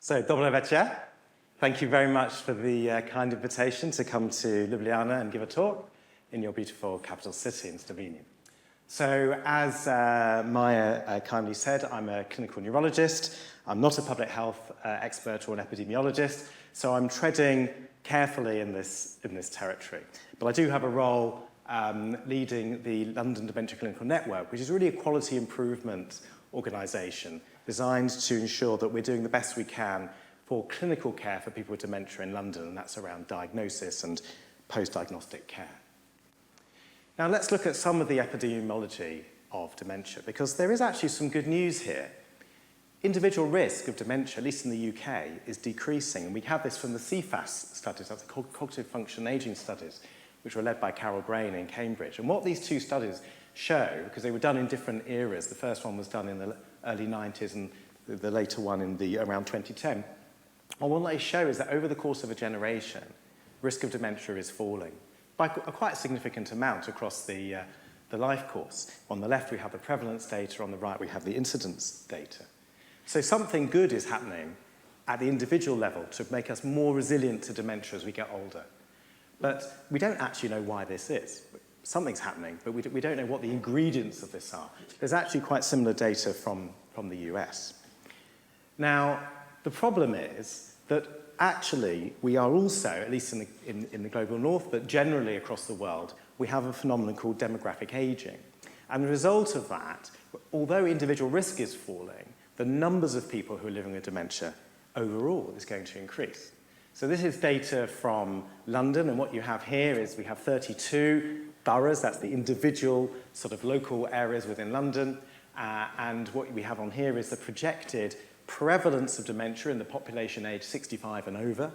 So, dobre večer. Thank you very much for the kind invitation to come to Ljubljana and give a talk in your beautiful capital city in Slovenia. So, as Maya kindly said, I'm a clinical neurologist. I'm not a public health expert or an epidemiologist, so I'm treading carefully in this territory. But I do have a role leading the London Dementia Clinical Network, which is really a quality improvement organisation designed to ensure that we're doing the best we can for clinical care for people with dementia in London, and that's around diagnosis and post-diagnostic care. Now let's look at some of the epidemiology of dementia, because there is actually some good news here. Individual risk of dementia, at least in the UK, is decreasing, and we have this from the CFAS studies, that's the Cognitive Function Ageing studies, which were led by Carol Brain in Cambridge. And what these two studies show, because they were done in different eras, the first one was done in the early 90s and the later one in around 2010, and what they show is that over the course of a generation, risk of dementia is falling by a quite significant amount across the life course. On the left, we have the prevalence data. On the right, we have the incidence data. So something good is happening at the individual level to make us more resilient to dementia as we get older. But we don't actually know why this is. Something's happening, but we don't know what the ingredients of this are. There's actually quite similar data from the US. Now, the problem is that actually we are also, at least in the global north, but generally across the world, we have a phenomenon called demographic aging. And the result of that, although individual risk is falling, the numbers of people who are living with dementia overall is going to increase. So this is data from London, and what you have here is we have 32 boroughs, that's the individual sort of local areas within London, and what we have on here is the projected prevalence of dementia in the population aged 65 and over.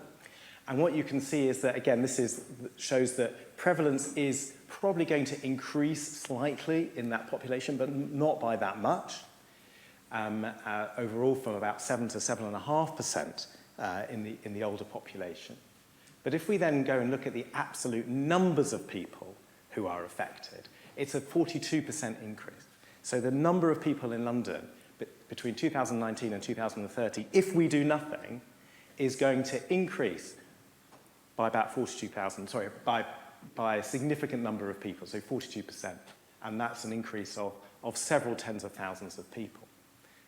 And what you can see is that, again, shows that prevalence is probably going to increase slightly in that population, but not by that much. Overall, from about 7 to 7.5% in the older population. But if we then go and look at the absolute numbers of people who are affected, it's a 42% increase. So the number of people in London between 2019 and 2030, if we do nothing, is going to increase by about 42,000, sorry, by a significant number of people, so 42%. And that's an increase of several tens of thousands of people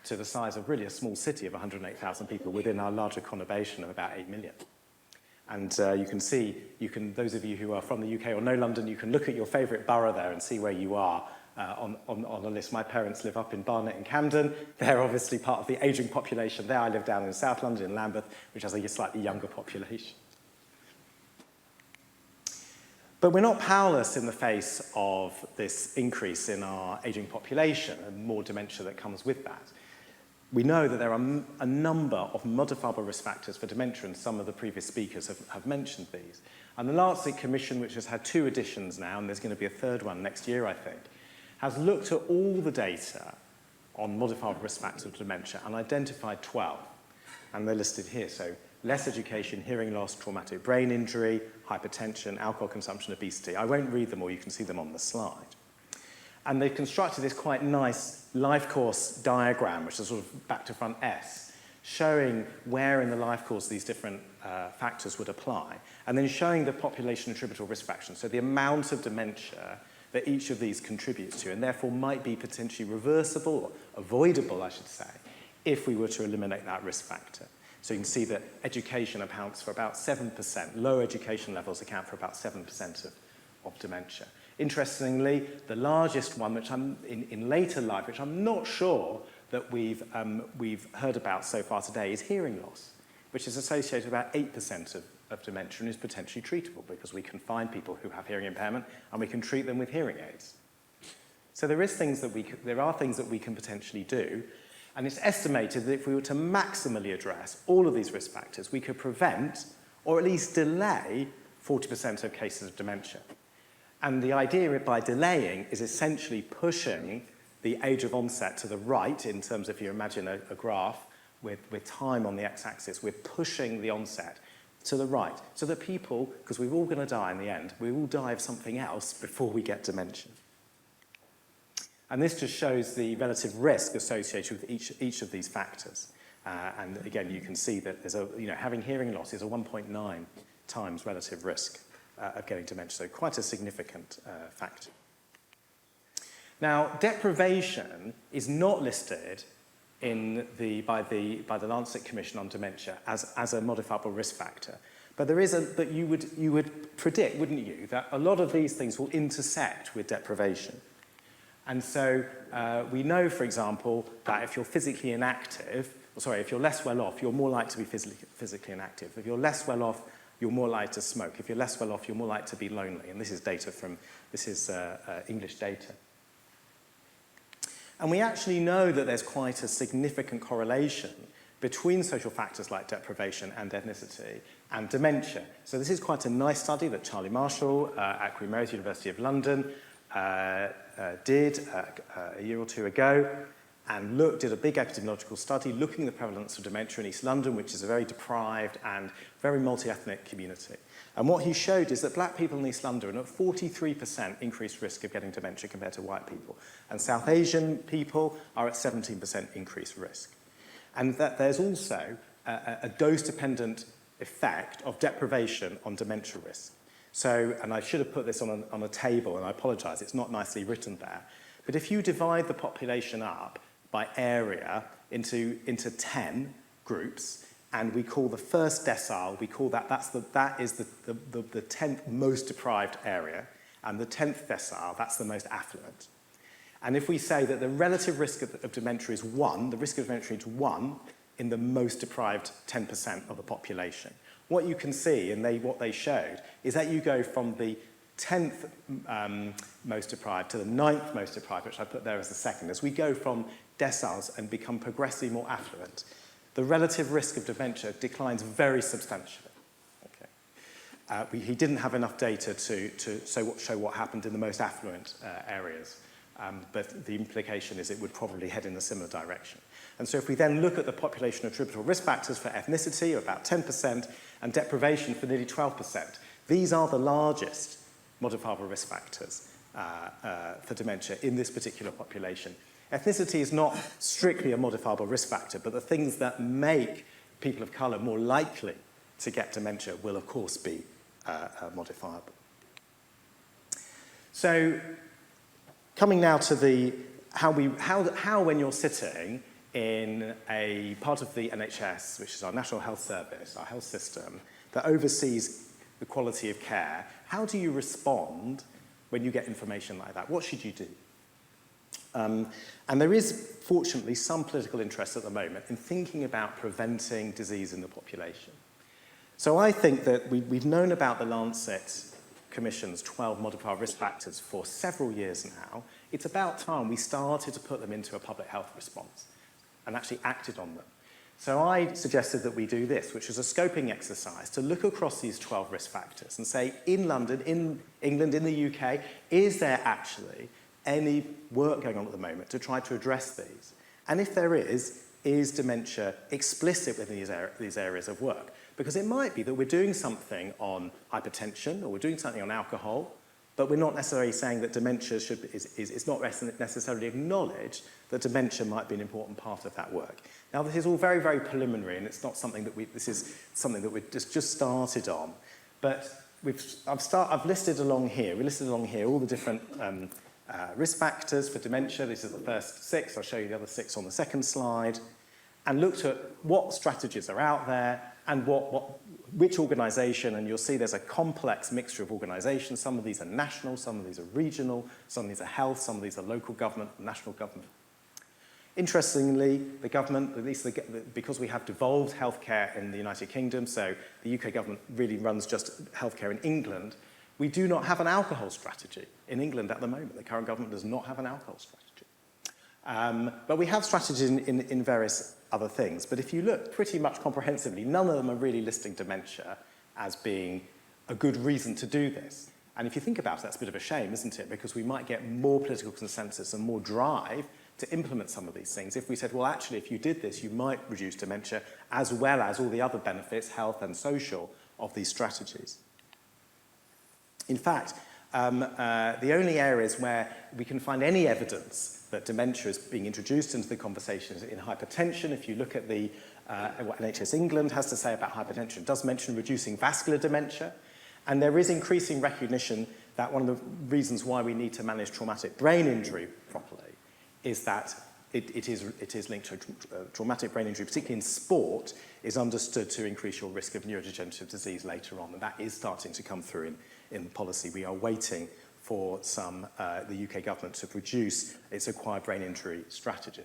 to the size of really a small city of 108,000 people within our larger conurbation of about 8 million. And you can see, those of you who are from the UK or know London, you can look at your favourite borough there and see where you are on the list. My parents live up in Barnet and Camden. They're obviously part of the ageing population there. I live down in South London, in Lambeth, which has a slightly younger population. But we're not powerless in the face of this increase in our ageing population and more dementia that comes with that. We know that there are a number of modifiable risk factors for dementia, and some of the previous speakers have mentioned these. And the Lancet Commission, which has had 2 editions now, and there's going to be a 3rd one next year, I think, has looked at all the data on modifiable risk factors of dementia and identified 12. And they're listed here. So less education, hearing loss, traumatic brain injury, hypertension, alcohol consumption, obesity. I won't read them all, you can see them on the slide. And they've constructed this quite nice life course diagram, which is sort of back to front S, showing where in the life course these different factors would apply, and then showing the population attributable risk factors, so the amount of dementia that each of these contributes to, and therefore might be potentially reversible, or avoidable, I should say, if we were to eliminate that risk factor. So you can see that education accounts for about 7%. Low education levels account for about 7% of dementia. Interestingly, the largest one, which in later life, which I'm not sure that we've heard about so far today, is hearing loss, which is associated with about 8% of dementia and is potentially treatable because we can find people who have hearing impairment and we can treat them with hearing aids. So there are things that we can potentially do, and it's estimated that if we were to maximally address all of these risk factors, we could prevent or at least delay 40% of cases of dementia. And the idea by delaying is essentially pushing the age of onset to the right, in terms of, if you imagine a graph with time on the x-axis, we're pushing the onset to the right, so that people, because we're all going to die in the end, we all die of something else before we get dementia. And this just shows the relative risk associated with each of these factors. And again, you can see that there's having hearing loss is a 1.9 times relative risk of getting dementia, so quite a significant factor. Now, deprivation is not listed by the Lancet Commission on Dementia as a modifiable risk factor. But but you would predict, wouldn't you, that a lot of these things will intersect with deprivation. And so we know, for example, that if you're physically inactive, if you're less well off, you're more likely to be physically inactive. If you're less well off, you're more likely to smoke. If you're less well off, you're more likely to be lonely. And this is English data. And we actually know that there's quite a significant correlation between social factors like deprivation and ethnicity and dementia. So this is quite a nice study that Charlie Marshall at Queen Mary's University of London did a year or two ago, and did a big epidemiological study looking at the prevalence of dementia in East London, which is a very deprived and very multi-ethnic community. And what he showed is that black people in East London are at 43% increased risk of getting dementia compared to white people. And South Asian people are at 17% increased risk. And that there's also a dose-dependent effect of deprivation on dementia risk. So, and I should have put this on a table, and I apologise, it's not nicely written there. But if you divide the population up by area into 10 groups, and we call the first decile, we call that is the 10th most deprived area, and the 10th decile, that's the most affluent. And if we say that the relative risk of dementia is 1, the risk of dementia is 1 in the most deprived 10% of the population, what you can see, and what they showed, is that you go from the 10th most deprived to the 9th most deprived, which I put there as the second. As we go from deciles and become progressively more affluent, the relative risk of dementia declines very substantially. Okay. He didn't have enough data to show what happened in the most affluent areas, but the implication is it would probably head in a similar direction. And so if we then look at the population attributable risk factors for ethnicity, about 10%, and deprivation for nearly 12%, these are the largest modifiable risk factors for dementia in this particular population. Ethnicity is not strictly a modifiable risk factor, but the things that make people of colour more likely to get dementia will, of course, be modifiable. So, coming now to how when you're sitting in a part of the NHS, which is our National Health Service, our health system, that oversees the quality of care, how do you respond when you get information like that? What should you do? And there is, fortunately, some political interest at the moment in thinking about preventing disease in the population. So I think that we've known about the Lancet Commission's 12 modifiable risk factors for several years now. It's about time we started to put them into a public health response and actually acted on them. So I suggested that we do this, which is a scoping exercise to look across these 12 risk factors and say, in London, in England, in the UK, is there actually any work going on at the moment to try to address these? And if there is dementia explicit within these areas of work? Because it might be that we're doing something on hypertension or we're doing something on alcohol, but we're not necessarily saying that dementia it's not necessarily acknowledged that dementia might be an important part of that work. Now, this is all very, very preliminary, and it's not something that this is something that we've just started on. But I've listed along here, all the different risk factors for dementia. This is the first 6. I'll show you the other 6 on the second slide. And looked at what strategies are out there and which organisation, and you'll see there's a complex mixture of organisations. Some of these are national, some of these are regional, some of these are health, some of these are local government, national government. Interestingly, the government, at least because we have devolved healthcare in the United Kingdom, so the UK government really runs just healthcare in England, we do not have an alcohol strategy in England at the moment. The current government does not have an alcohol strategy. But we have strategies in various other things. But if you look pretty much comprehensively, none of them are really listing dementia as being a good reason to do this. And if you think about it, that's a bit of a shame, isn't it? Because we might get more political consensus and more drive to implement some of these things if we said, well, actually, if you did this, you might reduce dementia as well as all the other benefits, health and social, of these strategies. In fact, the only areas where we can find any evidence that dementia is being introduced into the conversations in hypertension. If you look at what NHS England has to say about hypertension, it does mention reducing vascular dementia. And there is increasing recognition that one of the reasons why we need to manage traumatic brain injury properly is that it is linked to traumatic brain injury, particularly in sport, is understood to increase your risk of neurodegenerative disease later on. And that is starting to come through in policy. We are waiting for the UK government to produce its acquired brain injury strategy.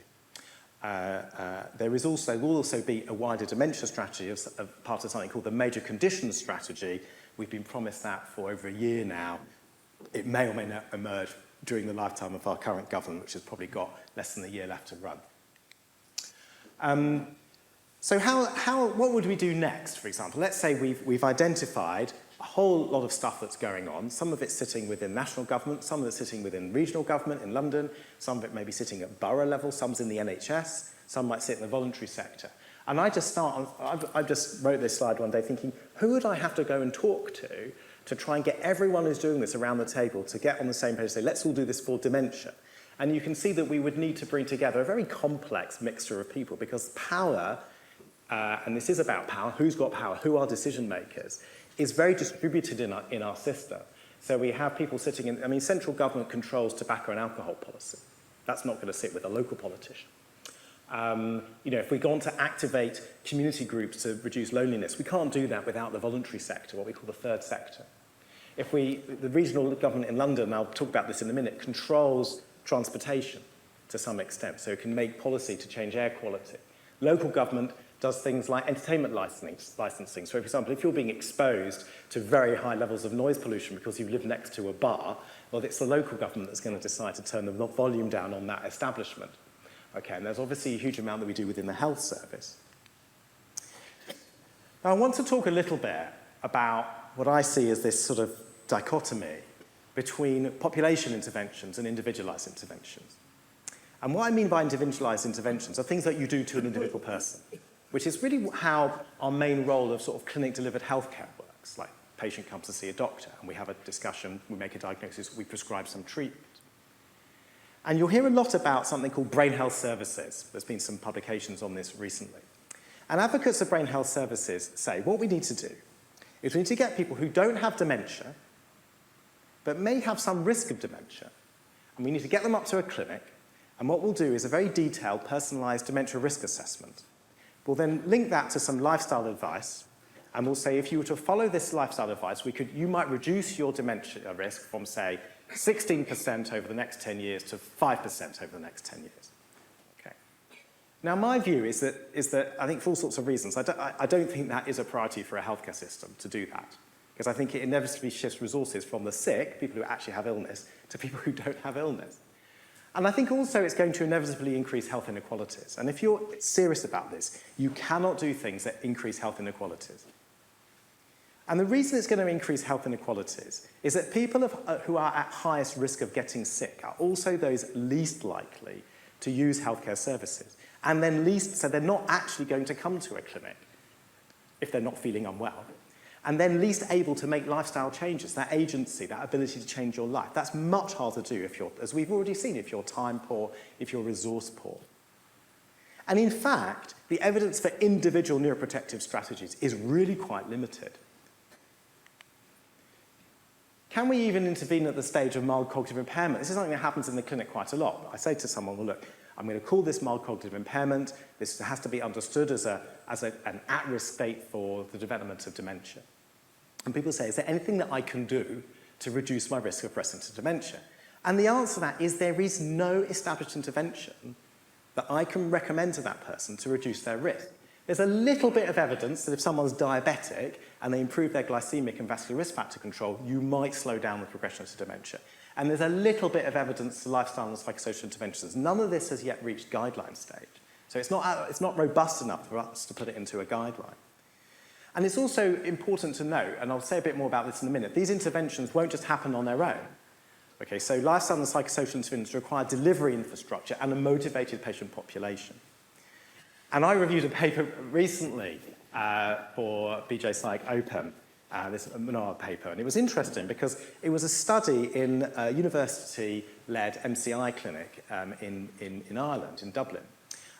There will also be a wider dementia strategy as part of something called the Major Conditions Strategy. We've been promised that for over a year now. It may or may not emerge during the lifetime of our current government, which has probably got less than a year left to run. So what would we do next, for example? Let's say we've identified a whole lot of stuff that's going on. Some of it's sitting within national government, some of it's sitting within regional government in London, some of it may be sitting at borough level, some's in the NHS, some might sit in the voluntary sector. And I just wrote this slide one day thinking, who would I have to go and talk to try and get everyone who's doing this around the table to get on the same page and say, let's all do this for dementia. And you can see that we would need to bring together a very complex mixture of people because power, and this is about power, who's got power, who are decision makers, is very distributed in our system. So we have people sitting in, central government controls tobacco and alcohol policy. That's not going to sit with a local politician. If we go on to activate community groups to reduce loneliness, we can't do that without the voluntary sector, what we call the third sector. The regional government in London, and I'll talk about this in a minute, controls transportation to some extent, so it can make policy to change air quality. Local government does things like entertainment licensing. So, for example, if you're being exposed to very high levels of noise pollution because you live next to a bar, well, it's the local government that's going to decide to turn the volume down on that establishment. Okay, and there's obviously a huge amount that we do within the health service. Now, I want to talk a little bit about what I see as this sort of dichotomy between population interventions and individualized interventions. And what I mean by individualized interventions are things that you do to an individual person, which is really how our main role of sort of clinic-delivered healthcare works. Like, patient comes to see a doctor, and we have a discussion, we make a diagnosis, we prescribe some treatment. And you'll hear a lot about something called brain health services. There's been some publications on this recently. And advocates of brain health services say what we need to do is we need to get people who don't have dementia, but may have some risk of dementia, and we need to get them up to a clinic, and what we'll do is a very detailed, personalized dementia risk assessment. We'll then link that to some lifestyle advice, and we'll say if you were to follow this lifestyle advice, you might reduce your dementia risk from, say, 16% over the next 10 years to 5% over the next 10 years. Okay. Now, my view is that I think for all sorts of reasons, I don't think that is a priority for a healthcare system to do that, because I think it inevitably shifts resources from the sick, people who actually have illness, to people who don't have illness. And I think also it's going to inevitably increase health inequalities. And if you're serious about this, you cannot do things that increase health inequalities. And the reason it's going to increase health inequalities is that people who are at highest risk of getting sick are also those least likely to use healthcare services. And then so they're not actually going to come to a clinic if they're not feeling unwell. And then least able to make lifestyle changes, that agency, that ability to change your life. That's much harder to do if you're, as we've already seen, if you're time poor, if you're resource poor. And in fact, the evidence for individual neuroprotective strategies is really quite limited. Can we even intervene at the stage of mild cognitive impairment? This is something that happens in the clinic quite a lot. I say to someone, well, look, I'm going to call this mild cognitive impairment. This has to be understood as an at-risk state for the development of dementia. And people say, is there anything that I can do to reduce my risk of progressing to dementia? And the answer to that is there is no established intervention that I can recommend to that person to reduce their risk. There's a little bit of evidence that if someone's diabetic and they improve their glycemic and vascular risk factor control, you might slow down the progression to dementia. And there's a little bit of evidence to lifestyle and psychosocial interventions. None of this has yet reached guideline stage. So it's not robust enough for us to put it into a guideline. And it's also important to note, and I'll say a bit more about this in a minute, these interventions won't just happen on their own. Okay, so lifestyle and psychosocial interventions require delivery infrastructure and a motivated patient population. And I reviewed a paper recently for BJ Psych Open this Menard paper. And it was interesting because it was a study in a university-led MCI clinic in Ireland, in Dublin.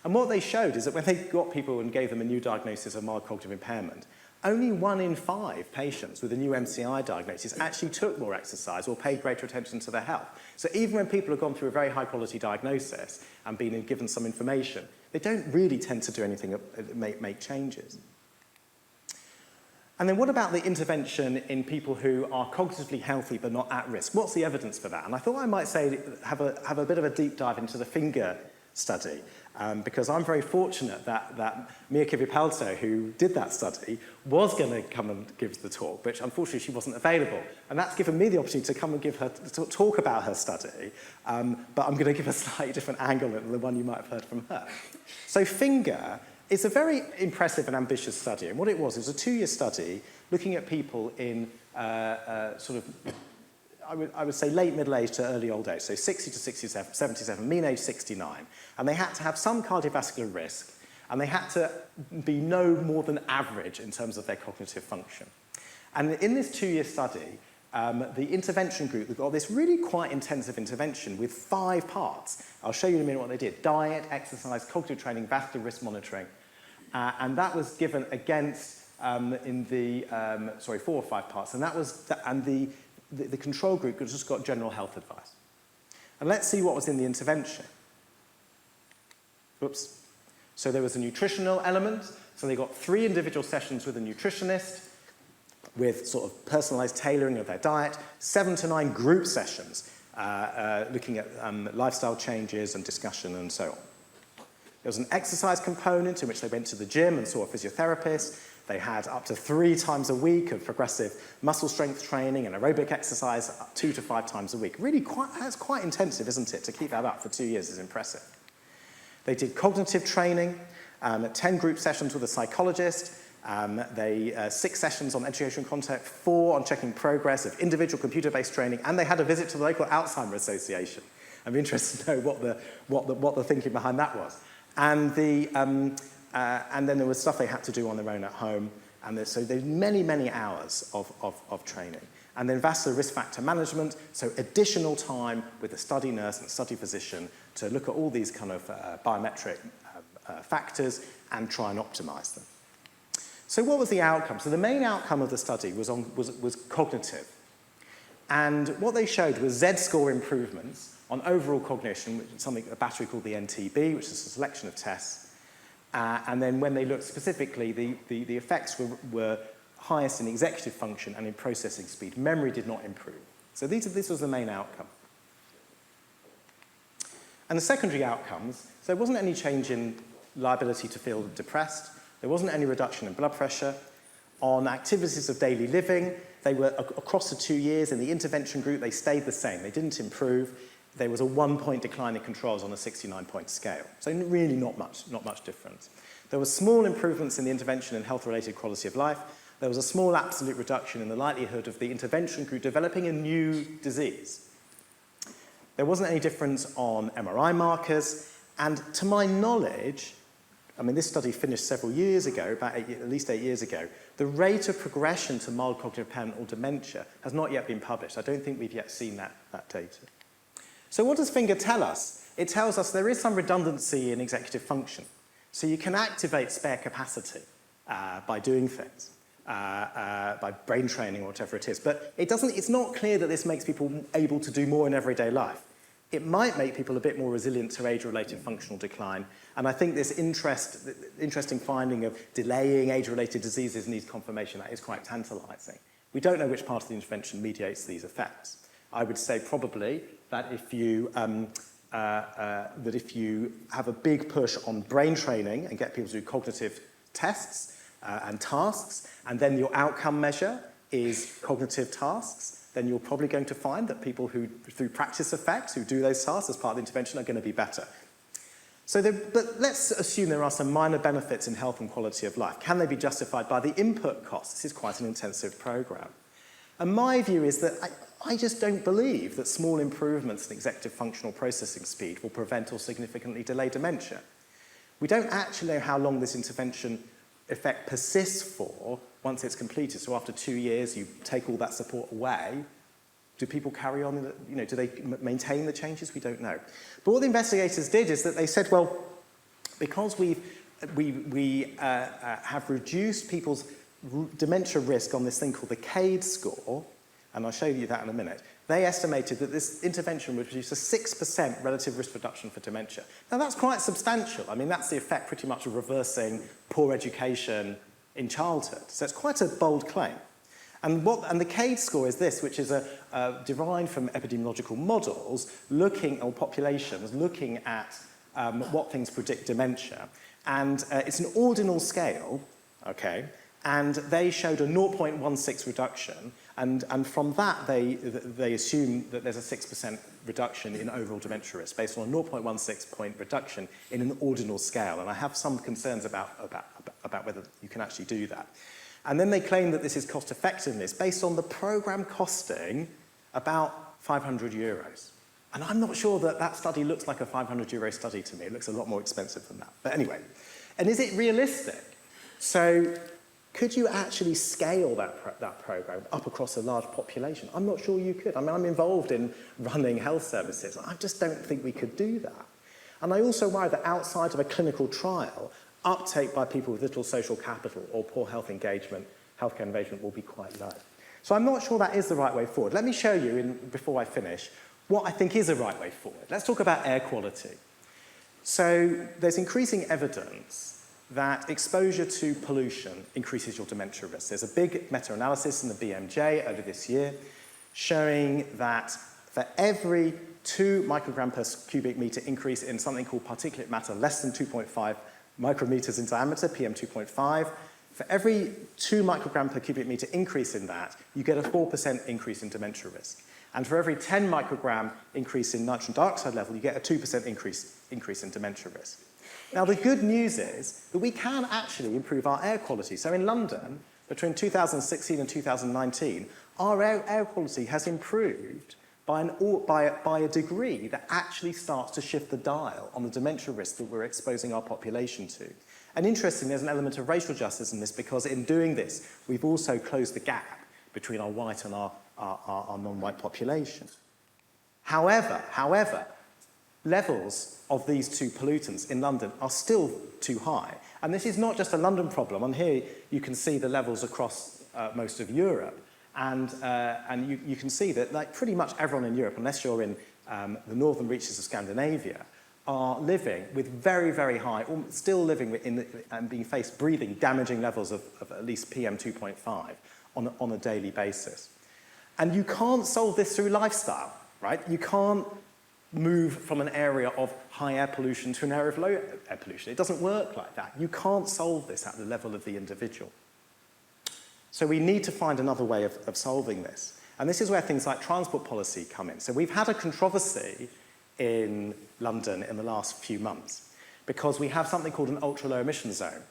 And what they showed is that when they got people and gave them a new diagnosis of mild cognitive impairment, only 1 in 5 patients with a new MCI diagnosis actually took more exercise or paid greater attention to their health. So even when people have gone through a very high-quality diagnosis and been given some information, they don't really tend to do anything that make changes. And then what about the intervention in people who are cognitively healthy but not at risk? What's the evidence for that? And I thought I might say have a bit of a deep dive into the finger study, because I'm very fortunate that Mia Kivipalto, who did that study, was going to come and give the talk, which unfortunately she wasn't available. And that's given me the opportunity to come and talk about her study, but I'm going to give a slightly different angle than the one you might have heard from her. So finger is a very impressive and ambitious study, and what it was a 2-year study looking at people in sort of, I would say late middle age to early old age, so 60 to 67, 77, mean age 69. And they had to have some cardiovascular risk, and they had to be no more than average in terms of their cognitive function. And in this 2-year study, the intervention group got this really quite intensive intervention with 5 parts. I'll show you in a minute what they did: diet, exercise, cognitive training, vascular risk monitoring. And that was given against, 4 or 5 parts. And that was, the control group just got general health advice. And let's see what was in the intervention. Oops. So there was a nutritional element. So they got 3 individual sessions with a nutritionist with sort of personalized tailoring of their diet, 7 to 9 group sessions looking at lifestyle changes and discussion and so on. There was an exercise component in which they went to the gym and saw a physiotherapist. They had up to 3 times a week of progressive muscle strength training and aerobic exercise 2 to 5 times a week. Really that's quite intensive, isn't it? To keep that up for 2 years is impressive. They did cognitive training, 10 group sessions with a psychologist, 6 sessions on education content, 4 on checking progress of individual computer-based training, and they had a visit to the local Alzheimer's Association. I'm interested to know what the thinking behind that was. And then there was stuff they had to do on their own at home. And so there's many hours of training. And then vascular risk factor management, so additional time with the study nurse and study physician to look at all these kind of biometric factors and try and optimize them. So what was the outcome? So the main outcome of the study was cognitive. And what they showed was Z-score improvements on overall cognition, which is something, a battery called the NTB, which is a selection of tests. And then when they looked specifically, the effects were highest in executive function and in processing speed. Memory did not improve. So this was the main outcome. And the secondary outcomes, so there wasn't any change in liability to feel depressed. There wasn't any reduction in blood pressure. On activities of daily living, they were across the 2 years. In the intervention group, they stayed the same. They didn't improve. There was a 1-point decline in controls on a 69-point scale. So really not much difference. There were small improvements in the intervention and health-related quality of life. There was a small absolute reduction in the likelihood of the intervention group developing a new disease. There wasn't any difference on MRI markers. And to my knowledge, I mean, this study finished several years ago, at least 8 years ago, the rate of progression to mild cognitive impairment or dementia has not yet been published. I don't think we've yet seen that data. So what does finger tell us? It tells us there is some redundancy in executive function. So you can activate spare capacity by doing things, by brain training or whatever it is. But it's not clear that this makes people able to do more in everyday life. It might make people a bit more resilient to age-related functional decline. And I think this interesting finding of delaying age-related diseases needs confirmation. That is quite tantalizing. We don't know which part of the intervention mediates these effects. I would say probably that if you have a big push on brain training and get people to do cognitive tests and tasks, and then your outcome measure is cognitive tasks, then you're probably going to find that people who, through practice effects, who do those tasks as part of the intervention are going to be better. But let's assume there are some minor benefits in health and quality of life. Can they be justified by the input costs? This is quite an intensive program. And my view is that I just don't believe that small improvements in executive functional processing speed will prevent or significantly delay dementia. We don't actually know how long this intervention effect persists for once it's completed? So after 2 years, you take all that support away. Do people carry on, do they maintain the changes? We don't know. But what the investigators did is that they said, well, because we have reduced people's dementia risk on this thing called the CADE score, and I'll show you that in a minute, they estimated that this intervention would produce a 6% relative risk reduction for dementia. Now, that's quite substantial. I mean, that's the effect pretty much of reversing poor education in childhood. So it's quite a bold claim. And the CADE score is this, which is derived from epidemiological models or populations looking at what things predict dementia. And it's an ordinal scale, okay? And they showed a 0.16 reduction, and from that they assume that there's a 6% reduction in overall dementia risk based on a 0.16 point reduction in an ordinal scale. And I have some concerns about whether you can actually do that. And then they claim that this is cost effectiveness based on the programme costing about 500 euros. And I'm not sure that that study looks like a 500 euro study to me. It looks a lot more expensive than that. But anyway, and is it realistic? So could you actually scale that programme up across a large population? I'm not sure you could. I mean, I'm involved in running health services. I just don't think we could do that. And I also worry that outside of a clinical trial, uptake by people with little social capital or poor healthcare engagement will be quite low. So I'm not sure that is the right way forward. Let me show you, before I finish, what I think is a right way forward. Let's talk about air quality. So there's increasing evidence that exposure to pollution increases your dementia risk. There's a big meta-analysis in the BMJ earlier this year showing that for every 2 microgram per cubic meter increase in something called particulate matter less than 2.5 micrometers in diameter, PM2.5, for every 2 microgram per cubic meter increase in that, you get a 4% increase in dementia risk. And for every 10 microgram increase in nitrogen dioxide level, you get a 2% increase in dementia risk. Now, the good news is that we can actually improve our air quality. So in London, between 2016 and 2019, our air quality has improved by a degree that actually starts to shift the dial on the dementia risk that we're exposing our population to. And interestingly, there's an element of racial justice in this because in doing this, we've also closed the gap between our white and our non-white population. However, levels of these two pollutants in London are still too high. And this is not just a London problem. On here, you can see the levels across most of Europe. And you can see that like pretty much everyone in Europe, unless you're in the northern reaches of Scandinavia, are living with very, very high, still living and being faced breathing damaging levels of at least PM2.5 on a daily basis. And you can't solve this through lifestyle, right? You can't move from an area of high air pollution to an area of low air pollution. It doesn't work like that. You can't solve this at the level of the individual. So we need to find another way of solving this. And this is where things like transport policy come in. So we've had a controversy in London in the last few months because we have something called an ultra-low emission zone.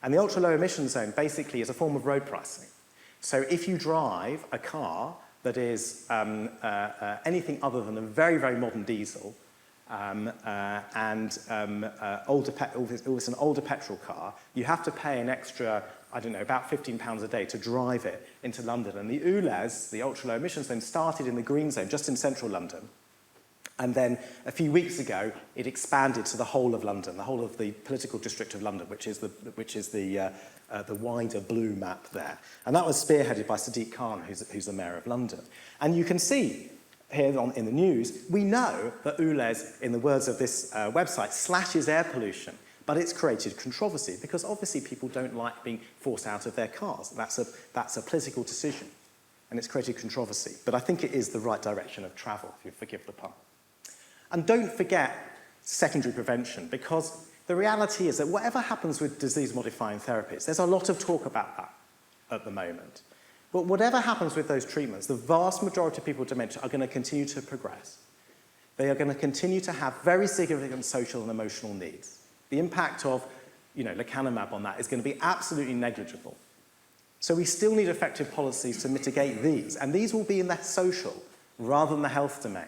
And the ultra-low emission zone basically is a form of road pricing. So if you drive a car that is anything other than a very, very modern diesel it's an older petrol car, you have to pay an extra, I don't know, about £15 a day to drive it into London. And the ULEZ, the ultra-low emissions zone, started in the green zone, just in central London. And then a few weeks ago, it expanded to the whole of London, the whole of the political district of London, which is the wider blue map there. And that was spearheaded by Sadiq Khan, who's the mayor of London. And you can see here in the news, we know that ULEZ, in the words of this website, slashes air pollution, but it's created controversy because obviously people don't like being forced out of their cars. That's a political decision, and it's created controversy. But I think it is the right direction of travel, if you forgive the pun. And don't forget secondary prevention, because the reality is that whatever happens with disease-modifying therapies, there's a lot of talk about that at the moment. But whatever happens with those treatments, the vast majority of people with dementia are going to continue to progress. They are going to continue to have very significant social and emotional needs. The impact of, lecanemab on that is going to be absolutely negligible. So we still need effective policies to mitigate these, and these will be in the social rather than the health domain.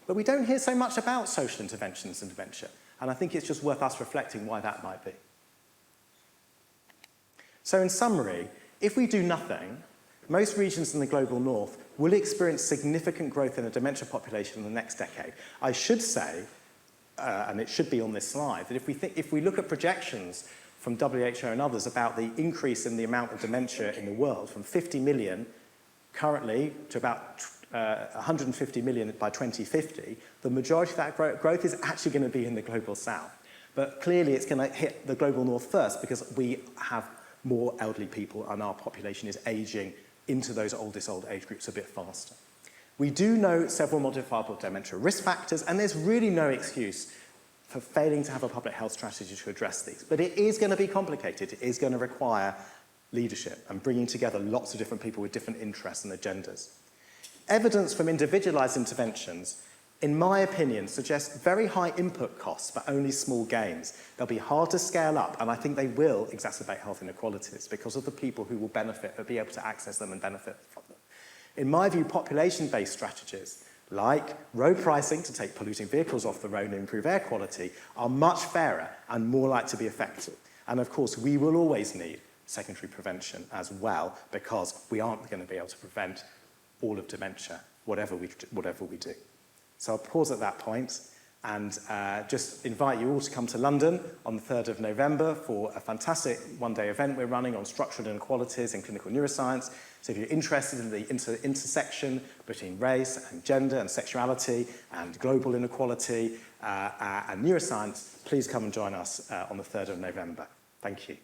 But we don't hear so much about social interventions in dementia, and I think it's just worth us reflecting why that might be. So in summary, If we do nothing, most regions in the global north will experience significant growth in the dementia population in the next decade. I should say, and it should be on this slide, that if we look at projections from WHO and others about the increase in the amount of dementia in the world, from 50 million currently to about 150 million by 2050, the majority of that growth is actually going to be in the global south. But clearly it's going to hit the global north first because we have more elderly people and our population is aging into those old age groups a bit faster. We do know several modifiable dementia risk factors, and there's really no excuse for failing to have a public health strategy to address these. But it is going to be complicated. It is going to require leadership and bringing together lots of different people with different interests and agendas. Evidence from individualized interventions, in my opinion, suggests very high input costs but only small gains. They'll be hard to scale up, and I think they will exacerbate health inequalities because of the people who will benefit, or be able to access them and benefit from them. In my view, population-based strategies, like road pricing to take polluting vehicles off the road and improve air quality, are much fairer and more likely to be effective. And of course, we will always need secondary prevention as well, because we aren't going to be able to prevent all of dementia, whatever we do. So I'll pause at that point and just invite you all to come to London on the 3rd of November for a fantastic one-day event we're running on structural inequalities in clinical neuroscience. So if you're interested in the intersection between race and gender and sexuality and global inequality and neuroscience, please come and join us on the 3rd of November. Thank you.